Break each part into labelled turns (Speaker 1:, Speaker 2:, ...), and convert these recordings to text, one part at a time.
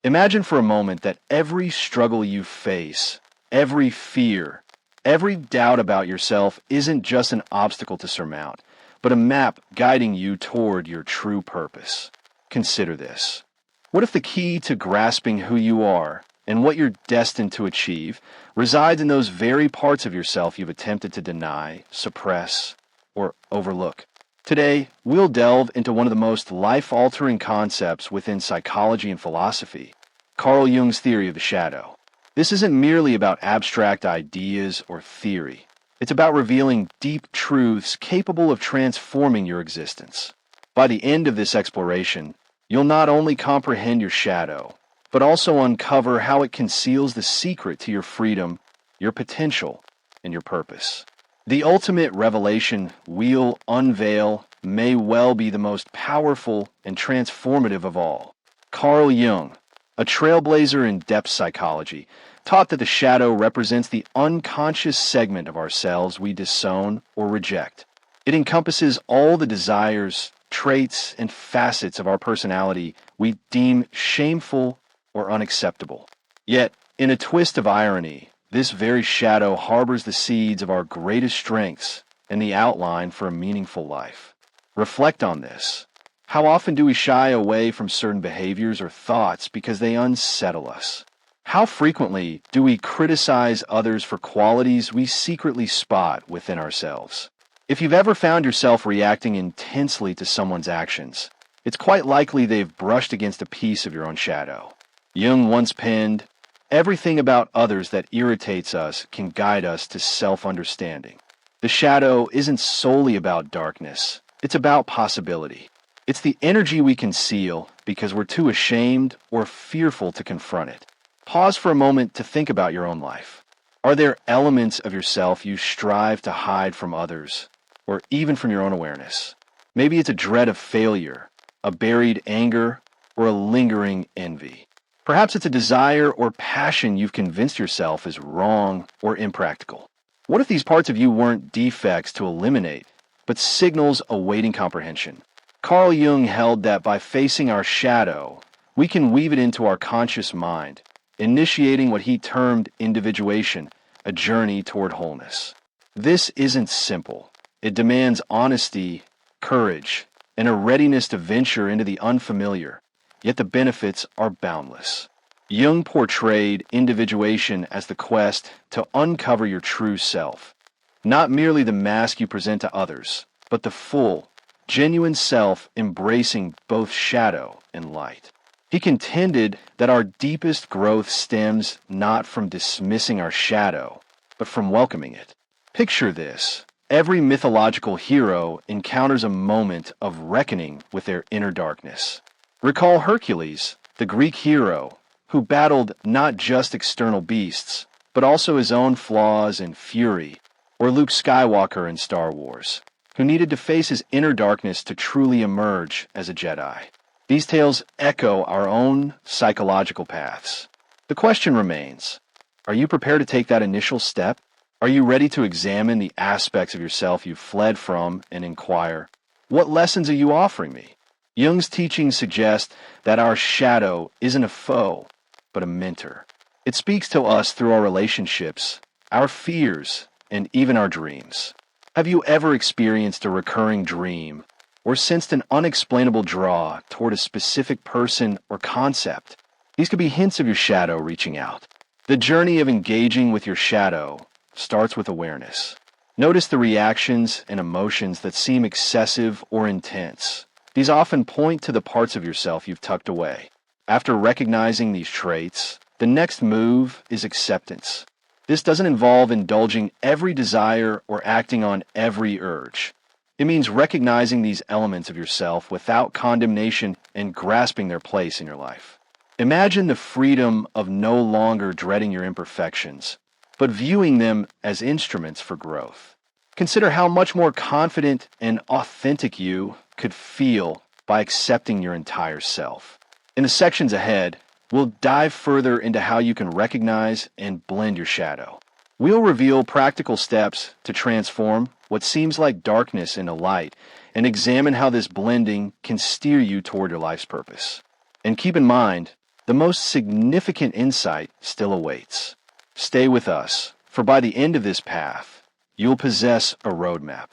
Speaker 1: Imagine for a moment that every struggle you face, every fear, every doubt about yourself isn't just an obstacle to surmount, but a map guiding you toward your true purpose. Consider this. What if the key to grasping who you are and what you're destined to achieve resides in those very parts of yourself you've attempted to deny, suppress, or overlook? Today, we'll delve into one of the most life-altering concepts within psychology and philosophy, Carl Jung's theory of the shadow. This isn't merely about abstract ideas or theory. It's about revealing deep truths capable of transforming your existence. By the end of this exploration, you'll not only comprehend your shadow, but also uncover how it conceals the secret to your freedom, your potential, and your purpose. The ultimate revelation we'll unveil may well be the most powerful and transformative of all. Carl Jung, a trailblazer in depth psychology, taught that the shadow represents the unconscious segment of ourselves we disown or reject. It encompasses all the desires, traits, and facets of our personality we deem shameful or unacceptable. Yet, in a twist of irony, this very shadow harbors the seeds of our greatest strengths and the outline for a meaningful life. Reflect on this. How often do we shy away from certain behaviors or thoughts because they unsettle us? How frequently do we criticize others for qualities we secretly spot within ourselves? If you've ever found yourself reacting intensely to someone's actions, it's quite likely they've brushed against a piece of your own shadow. Jung once penned, "Everything about others that irritates us can guide us to self-understanding." The shadow isn't solely about darkness. It's about possibility. It's the energy we conceal because we're too ashamed or fearful to confront it. Pause for a moment to think about your own life. Are there elements of yourself you strive to hide from others, or even from your own awareness? Maybe it's a dread of failure, a buried anger, or a lingering envy. Perhaps it's a desire or passion you've convinced yourself is wrong or impractical. What if these parts of you weren't defects to eliminate, but signals awaiting comprehension? Carl Jung held that by facing our shadow, we can weave it into our conscious mind, initiating what he termed individuation, a journey toward wholeness. This isn't simple. It demands honesty, courage, and a readiness to venture into the unfamiliar, yet the benefits are boundless. Jung portrayed individuation as the quest to uncover your true self, not merely the mask you present to others, but the full, genuine self embracing both shadow and light. He contended that our deepest growth stems not from dismissing our shadow, but from welcoming it. Picture this. Every mythological hero encounters a moment of reckoning with their inner darkness. Recall Hercules, the Greek hero, who battled not just external beasts, but also his own flaws and fury, or Luke Skywalker in Star Wars, who needed to face his inner darkness to truly emerge as a Jedi. These tales echo our own psychological paths. The question remains, are you prepared to take that initial step? Are you ready to examine the aspects of yourself you've fled from and inquire, what lessons are you offering me? Jung's teachings suggest that our shadow isn't a foe, but a mentor. It speaks to us through our relationships, our fears, and even our dreams. Have you ever experienced a recurring dream or sensed an unexplainable draw toward a specific person or concept? These could be hints of your shadow reaching out. The journey of engaging with your shadow starts with awareness. Notice the reactions and emotions that seem excessive or intense. These often point to the parts of yourself you've tucked away. After recognizing these traits, the next move is acceptance. This doesn't involve indulging every desire or acting on every urge. It means recognizing these elements of yourself without condemnation and grasping their place in your life. Imagine the freedom of no longer dreading your imperfections, but viewing them as instruments for growth. Consider how much more confident and authentic you could feel by accepting your entire self. In the sections ahead, we'll dive further into how you can recognize and blend your shadow. We'll reveal practical steps to transform what seems like darkness into light and examine how this blending can steer you toward your life's purpose. And keep in mind, the the most significant insight still awaits. Stay with us, for by the end of this path, you'll possess a roadmap,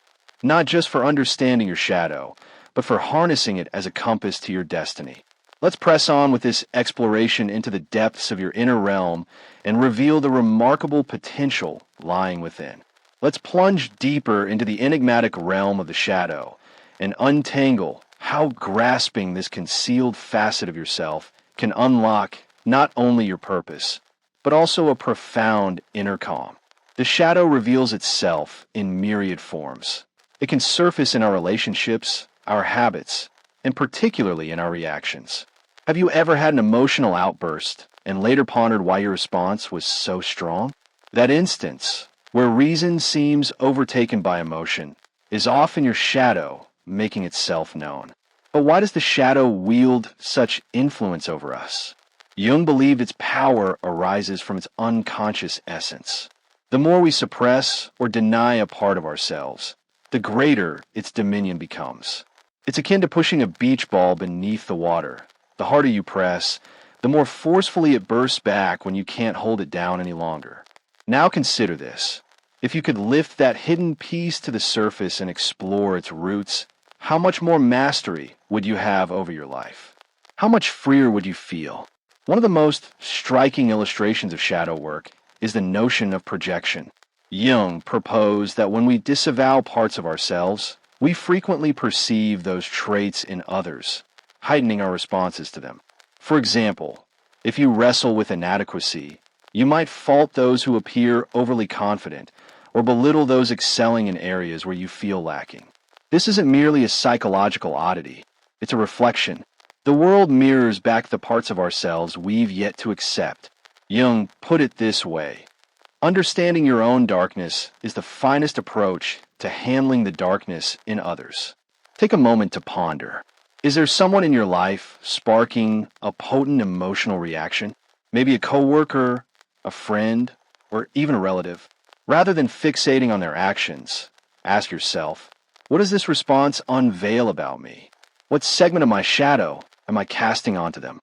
Speaker 1: not just for understanding your shadow, but for harnessing it as a compass to your destiny. Let's press on with this exploration into the depths of your inner realm and reveal the remarkable potential lying within. Let's plunge deeper into the enigmatic realm of the shadow and untangle how grasping this concealed facet of yourself can unlock not only your purpose, but also a profound inner calm. The shadow reveals itself in myriad forms. It can surface in our relationships, our habits, and particularly in our reactions. Have you ever had an emotional outburst and later pondered why your response was so strong? That instance, where reason seems overtaken by emotion, is often your shadow making itself known. But why does the shadow wield such influence over us? Jung believed its power arises from its unconscious essence. The more we suppress or deny a part of ourselves, the greater its dominion becomes. It's akin to pushing a beach ball beneath the water. The harder you press, the more forcefully it bursts back when you can't hold it down any longer. Now consider this. If you could lift that hidden piece to the surface and explore its roots, how much more mastery would you have over your life? How much freer would you feel? One of the most striking illustrations of shadow work is the notion of projection. Jung proposed that when we disavow parts of ourselves, we frequently perceive those traits in others, heightening our responses to them. For example, if you wrestle with inadequacy, you might fault those who appear overly confident or belittle those excelling in areas where you feel lacking. This isn't merely a psychological oddity, it's a reflection. The world mirrors back the parts of ourselves we've yet to accept. Jung put it this way: understanding your own darkness is the finest approach to handling the darkness in others. Take a moment to ponder. Is there someone in your life sparking a potent emotional reaction? Maybe a coworker, a friend, or even a relative. Rather than fixating on their actions, ask yourself, what does this response unveil about me? What segment of my shadow am I casting onto them?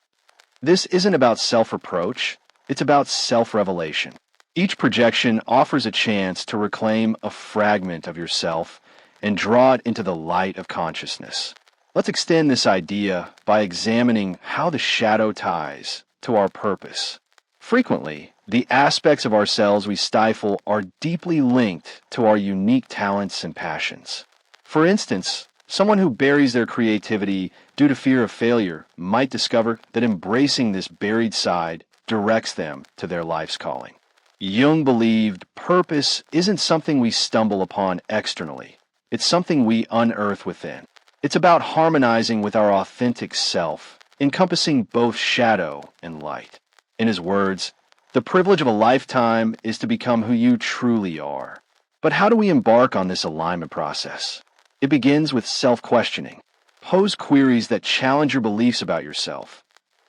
Speaker 1: This isn't about self-reproach, it's about self-revelation. Each projection offers a chance to reclaim a fragment of yourself and draw it into the light of consciousness. Let's extend this idea by examining how the shadow ties to our purpose. Frequently, the aspects of ourselves we stifle are deeply linked to our unique talents and passions. For instance, someone who buries their creativity due to fear of failure might discover that embracing this buried side directs them to their life's calling. Jung believed purpose isn't something we stumble upon externally. It's something we unearth within. It's about harmonizing with our authentic self, encompassing both shadow and light. In his words, the privilege of a lifetime is to become who you truly are. But how do we embark on this alignment process? It begins with self-questioning. Pose queries that challenge your beliefs about yourself.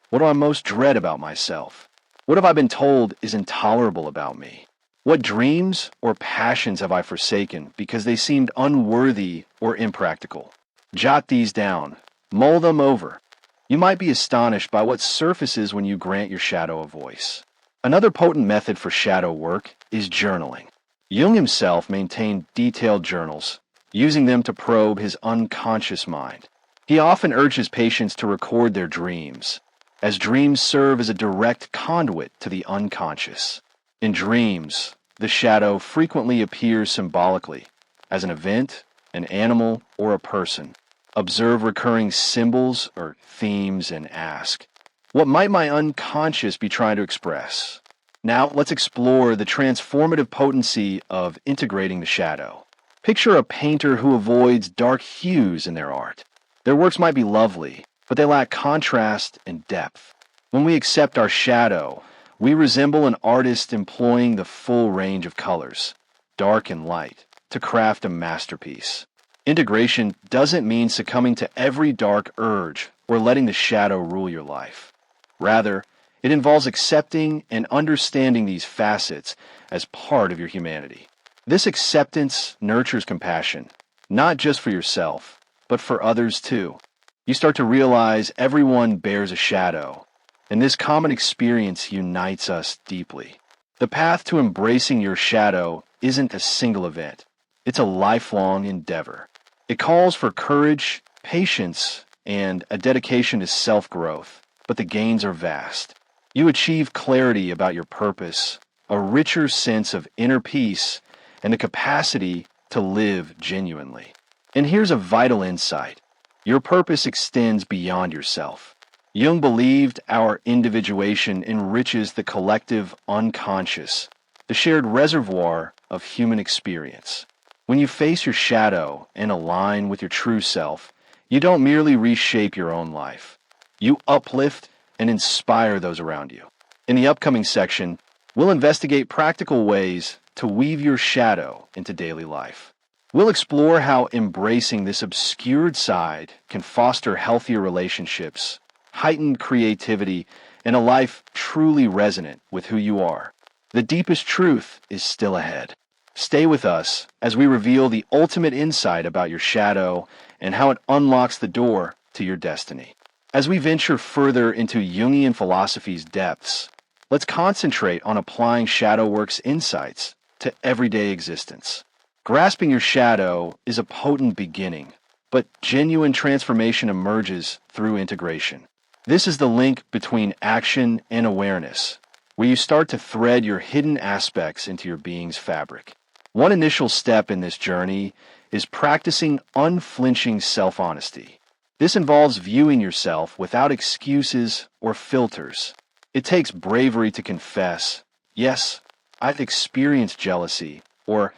Speaker 1: What do I most dread about myself? What have I been told is intolerable about me? What dreams or passions have I forsaken because they seemed unworthy or impractical? Jot these down. Mull them over. You might be astonished by what surfaces when you grant your shadow a voice. Another potent method for shadow work is journaling. Jung himself maintained detailed journals, using them to probe his unconscious mind. He often urges patients to record their dreams, as dreams serve as a direct conduit to the unconscious. In dreams, the shadow frequently appears symbolically, as an event, an animal, or a person. Observe recurring symbols or themes and ask, what might my unconscious be trying to express? Now let's explore the transformative potency of integrating the shadow. Picture a painter who avoids dark hues in their art. Their works might be lovely, but they lack contrast and depth. When we accept our shadow, we resemble an artist employing the full range of colors, dark and light, to craft a masterpiece. Integration doesn't mean succumbing to every dark urge or letting the shadow rule your life. Rather, it involves accepting and understanding these facets as part of your humanity. This acceptance nurtures compassion, not just for yourself, but for others too. You start to realize everyone bears a shadow, and this common experience unites us deeply. The path to embracing your shadow isn't a single event. It's a lifelong endeavor. It calls for courage, patience, and a dedication to self-growth, but the gains are vast. You achieve clarity about your purpose, a richer sense of inner peace, and the capacity to live genuinely. And here's a vital insight. Your purpose extends beyond yourself. Jung believed our individuation enriches the collective unconscious, the shared reservoir of human experience. When you face your shadow and align with your true self, you don't merely reshape your own life. You uplift and inspire those around you. In the upcoming section, we'll investigate practical ways to weave your shadow into daily life. We'll explore how embracing this obscured side can foster healthier relationships, heightened creativity, and a life truly resonant with who you are. The deepest truth is still ahead. Stay with us as we reveal the ultimate insight about your shadow and how it unlocks the door to your destiny. As we venture further into Jungian philosophy's depths, let's concentrate on applying shadow work's insights to everyday existence. Grasping your shadow is a potent beginning, but genuine transformation emerges through integration. This is the link between action and awareness, where you start to thread your hidden aspects into your being's fabric. One initial step in this journey is practicing unflinching self-honesty. This involves viewing yourself without excuses or filters. It takes bravery to confess, yes, I've experienced jealousy, or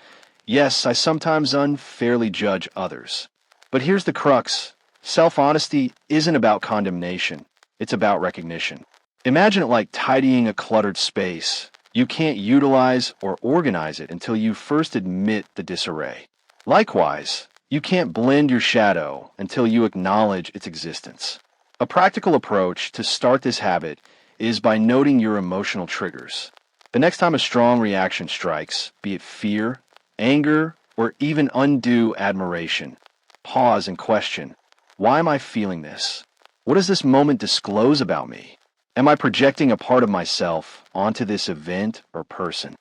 Speaker 1: yes, I sometimes unfairly judge others. But here's the crux. Self-honesty isn't about condemnation. It's about recognition. Imagine it like tidying a cluttered space. You can't utilize or organize it until you first admit the disarray. Likewise, you can't blend your shadow until you acknowledge its existence. A practical approach to start this habit is by noting your emotional triggers. The next time a strong reaction strikes, be it fear, anger, or even undue admiration, pause and question, why am I feeling this? What does this moment disclose about me? Am I projecting a part of myself onto this event or person?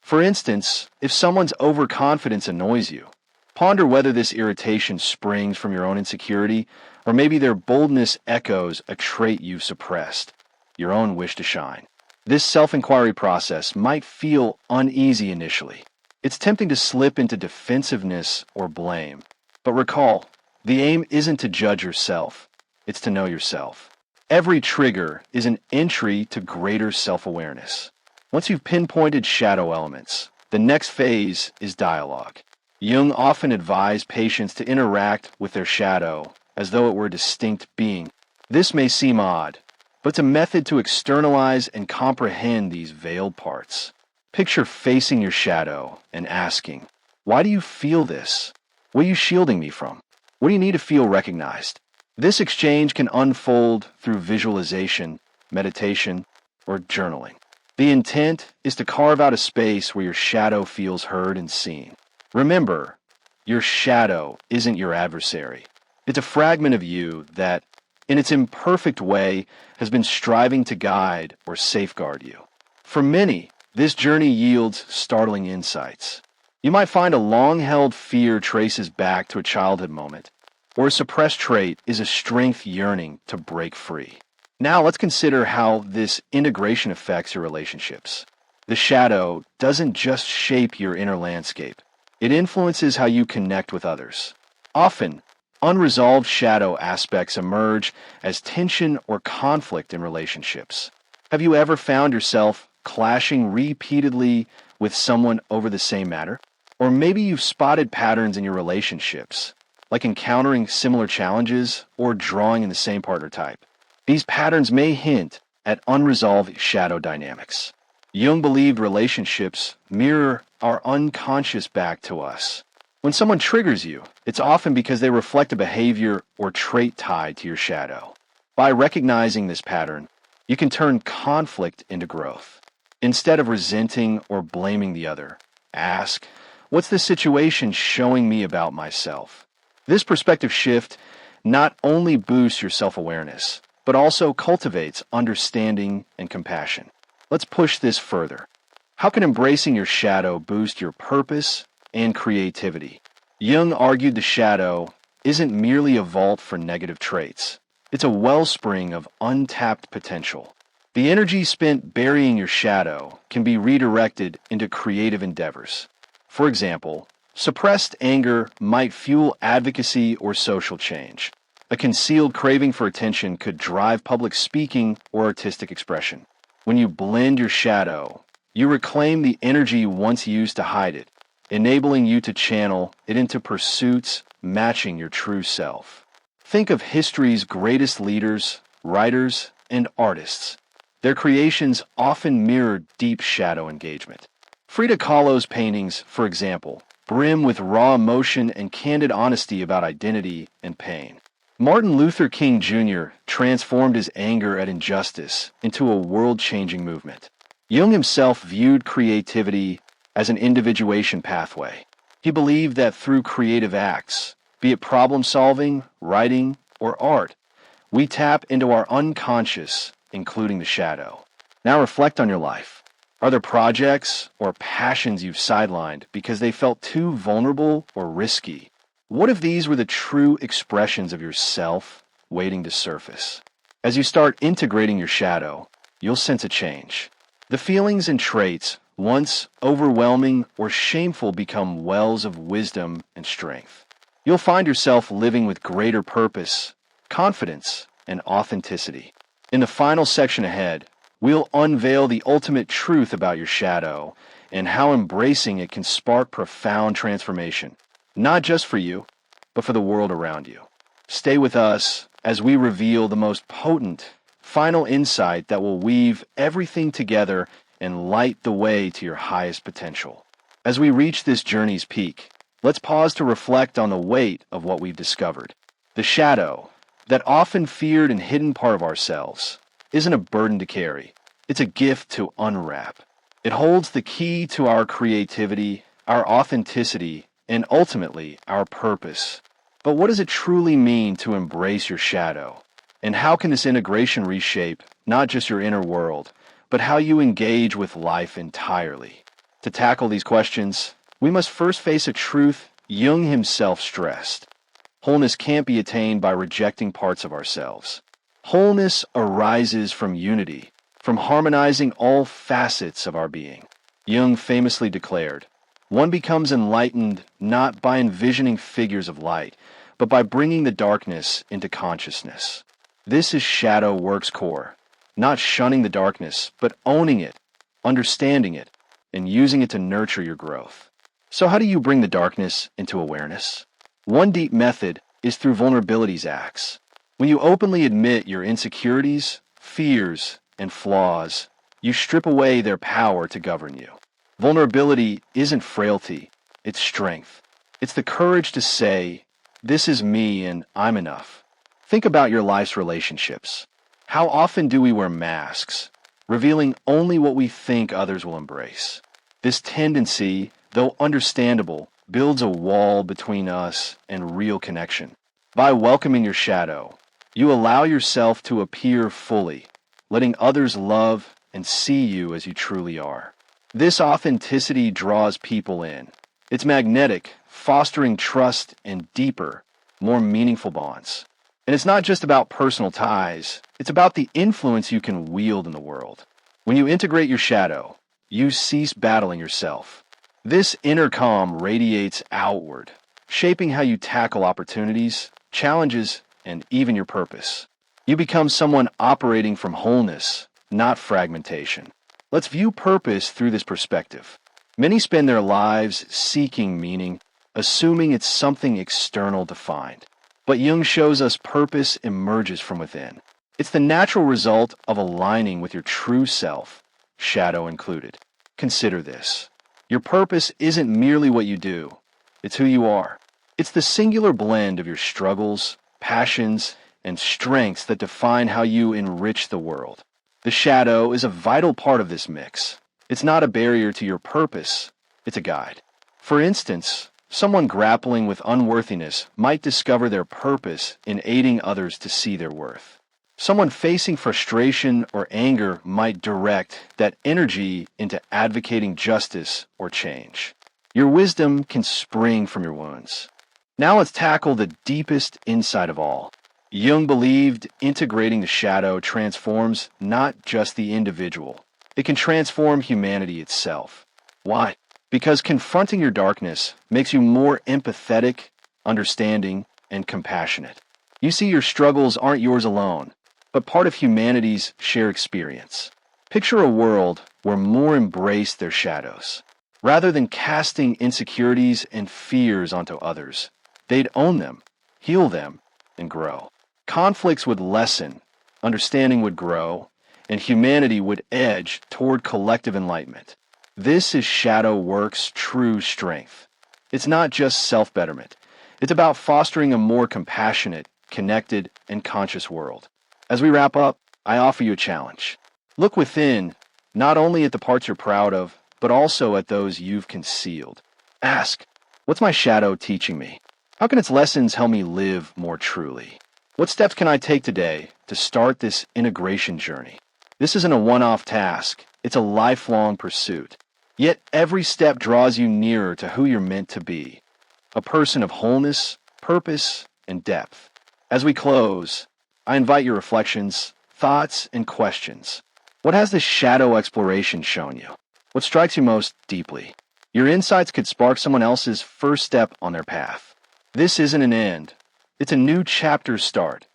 Speaker 1: For instance, if someone's overconfidence annoys you, ponder whether this irritation springs from your own insecurity, or maybe their boldness echoes a trait you've suppressed, your own wish to shine. This self-inquiry process might feel uneasy initially. It's tempting to slip into defensiveness or blame. But recall, the aim isn't to judge yourself, it's to know yourself. Every trigger is an entry to greater self-awareness. Once you've pinpointed shadow elements, the next phase is dialogue. Jung often advised patients to interact with their shadow as though it were a distinct being. This may seem odd, but it's a method to externalize and comprehend these veiled parts. Picture facing your shadow and asking, why do you feel this? What are you shielding me from? What do you need to feel recognized? This exchange can unfold through visualization, meditation, or journaling. The intent is to carve out a space where your shadow feels heard and seen. Remember, your shadow isn't your adversary. It's a fragment of you that, in its imperfect way, has been striving to guide or safeguard you. For many, this journey yields startling insights. You might find a long-held fear traces back to a childhood moment, or a suppressed trait is a strength yearning to break free. Now let's consider how this integration affects your relationships. The shadow doesn't just shape your inner landscape. It influences how you connect with others. Often, unresolved shadow aspects emerge as tension or conflict in relationships. Have you ever found yourself clashing repeatedly with someone over the same matter? Or maybe you've spotted patterns in your relationships, like encountering similar challenges or drawing in the same partner type. These patterns may hint at unresolved shadow dynamics. Jung believed relationships mirror our unconscious back to us. When someone triggers you, it's often because they reflect a behavior or trait tied to your shadow. By recognizing this pattern, you can turn conflict into growth. Instead of resenting or blaming the other, ask, what's this situation showing me about myself? This perspective shift not only boosts your self-awareness, but also cultivates understanding and compassion. Let's push this further. How can embracing your shadow boost your purpose and creativity? Jung argued the shadow isn't merely a vault for negative traits. It's a wellspring of untapped potential. The energy spent burying your shadow can be redirected into creative endeavors. For example, suppressed anger might fuel advocacy or social change. A concealed craving for attention could drive public speaking or artistic expression. When you blend your shadow, you reclaim the energy once used to hide it, enabling you to channel it into pursuits matching your true self. Think of history's greatest leaders, writers, and artists. Their creations often mirrored deep shadow engagement. Frida Kahlo's paintings, for example, brim with raw emotion and candid honesty about identity and pain. Martin Luther King Jr. transformed his anger at injustice into a world-changing movement. Jung himself viewed creativity as an individuation pathway. He believed that through creative acts, be it problem-solving, writing, or art, we tap into our unconscious, including the shadow. Now reflect on your life. Are there projects or passions you've sidelined because they felt too vulnerable or risky? What if these were the true expressions of yourself waiting to surface? As you start integrating your shadow, you'll sense a change. The feelings and traits, once overwhelming or shameful, become wells of wisdom and strength. You'll find yourself living with greater purpose, confidence, and authenticity. In the final section ahead, we'll unveil the ultimate truth about your shadow and how embracing it can spark profound transformation, not just for you, but for the world around you. Stay with us as we reveal the most potent, final insight that will weave everything together and light the way to your highest potential. As we reach this journey's peak, let's pause to reflect on the weight of what we've discovered. The shadow, that often feared and hidden part of ourselves, isn't a burden to carry. It's a gift to unwrap. It holds the key to our creativity, our authenticity, and ultimately our purpose. But what does it truly mean to embrace your shadow? And how can this integration reshape not just your inner world, but how you engage with life entirely? To tackle these questions, we must first face a truth Jung himself stressed. Wholeness can't be attained by rejecting parts of ourselves. Wholeness arises from unity, from harmonizing all facets of our being. Jung famously declared, "One becomes enlightened not by envisioning figures of light, but by bringing the darkness into consciousness." This is shadow work's core, not shunning the darkness, but owning it, understanding it, and using it to nurture your growth. So how do you bring the darkness into awareness? One deep method is through vulnerabilities acts. When you openly admit your insecurities, fears, and flaws, you strip away their power to govern you. Vulnerability isn't frailty, it's strength. It's the courage to say, "This is me and I'm enough." Think about your life's relationships. How often do we wear masks, revealing only what we think others will embrace? This tendency, though understandable, builds a wall between us and real connection. By welcoming your shadow, you allow yourself to appear fully, letting others love and see you as you truly are. This authenticity draws people in. It's magnetic, fostering trust and deeper, more meaningful bonds. And it's not just about personal ties, it's about the influence you can wield in the world. When you integrate your shadow, you cease battling yourself. This inner calm radiates outward, shaping how you tackle opportunities, challenges, and even your purpose. You become someone operating from wholeness, not fragmentation. Let's view purpose through this perspective. Many spend their lives seeking meaning, assuming it's something external to find. But Jung shows us purpose emerges from within. It's the natural result of aligning with your true self, shadow included. Consider this. Your purpose isn't merely what you do, it's who you are. It's the singular blend of your struggles, passions, and strengths that define how you enrich the world. The shadow is a vital part of this mix. It's not a barrier to your purpose, it's a guide. For instance, someone grappling with unworthiness might discover their purpose in aiding others to see their worth. Someone facing frustration or anger might direct that energy into advocating justice or change. Your wisdom can spring from your wounds. Now let's tackle the deepest insight of all. Jung believed integrating the shadow transforms not just the individual, it can transform humanity itself. Why? Because confronting your darkness makes you more empathetic, understanding, and compassionate. You see your struggles aren't yours alone, but part of humanity's shared experience. Picture a world where more embrace their shadows. Rather than casting insecurities and fears onto others, they'd own them, heal them, and grow. Conflicts would lessen, understanding would grow, and humanity would edge toward collective enlightenment. This is shadow work's true strength. It's not just self-betterment. It's about fostering a more compassionate, connected, and conscious world. As we wrap up, I offer you a challenge. Look within, not only at the parts you're proud of, but also at those you've concealed. Ask, what's my shadow teaching me? How can its lessons help me live more truly? What steps can I take today to start this integration journey? This isn't a one-off task. It's a lifelong pursuit. Yet every step draws you nearer to who you're meant to be, a person of wholeness, purpose, and depth. As we close, I invite your reflections, thoughts, and questions. What has this shadow exploration shown you? What strikes you most deeply? Your insights could spark someone else's first step on their path. This isn't an end. It's a new chapter start,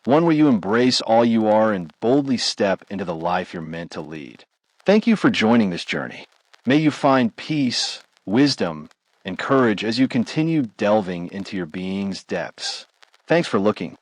Speaker 1: one where you embrace all you are and boldly step into the life you're meant to lead. Thank you for joining this journey. May you find peace, wisdom, and courage as you continue delving into your being's depths. Thanks for looking.